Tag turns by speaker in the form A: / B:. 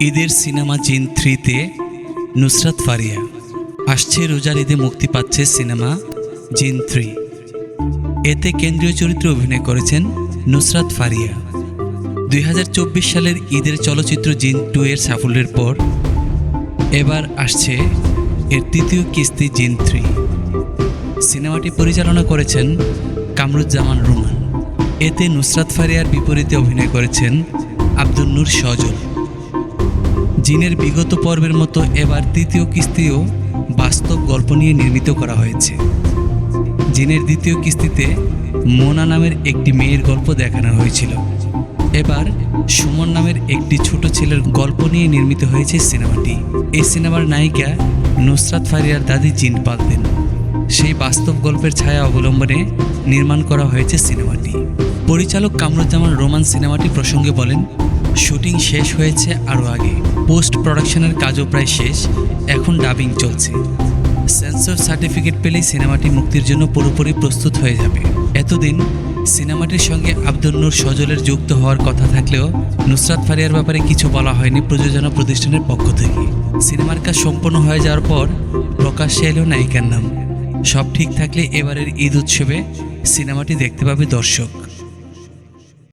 A: ঈদের সিনেমা জিন 3-তে নুসরাত ফারিয়া আসছে। রোজার ঈদে মুক্তি পাচ্ছে সিনেমা জিন 3। এতে কেন্দ্রীয় চরিত্রে অভিনয় করেছেন নুসরাত ফারিয়া। 2024 সালের ঈদের চলচ্চিত্র জিন 2 এর সাফল্যের পর এবার আসছে এর তৃতীয় কিস্তি জিন 3। সিনেমাটি পরিচালনা করেছেন কামরুজ্জামান রুমান। এতে নুসরাত ফারিয়ার বিপরীতে অভিনয় করেছেন আব্দুন নূর সজল। জিনের বিগত পর্বের মতো এবার তৃতীয় কিস্তিও বাস্তব গল্প নিয়ে নির্মিত করা হয়েছে। জিনের দ্বিতীয় কিস্তিতে মোনা নামের একটি মেয়ের গল্প দেখানো হয়েছিল। এবার সুমন নামের একটি ছোট ছেলের গল্প নিয়ে নির্মিত হয়েছে সিনেমাটি। এই সিনেমার নায়িকা নুসরাত ফারিয়ার দাদি জিন পালতেন। সেই বাস্তব গল্পের ছায়া অবলম্বনে নির্মাণ করা হয়েছে সিনেমাটি। পরিচালক কামরুজ্জামান রোমান সিনেমাটি প্রসঙ্গে বলেন, শুটিং শেষ হয়েছে আরও আগে, পোস্ট প্রোডাকশনের কাজও প্রায় শেষ, এখন ডাবিং চলছে। সেন্সর সার্টিফিকেট পেলেই সিনেমাটি মুক্তির জন্য পুরোপুরি প্রস্তুত হয়ে যাবে। এতদিন সিনেমাটির সঙ্গে আব্দুন নূর সজলের যুক্ত হওয়ার কথা থাকলেও নুসরাত ফারিয়ার ব্যাপারে কিছু বলা হয়নি প্রযোজনা প্রতিষ্ঠানের পক্ষ থেকে। সিনেমার কাজ সম্পন্ন হয়ে যাওয়ার পর প্রকাশ্যে এলো নায়িকার নাম। সব ঠিক থাকলে এবারের ঈদ উৎসবে সিনেমাটি দেখতে পাবে দর্শক।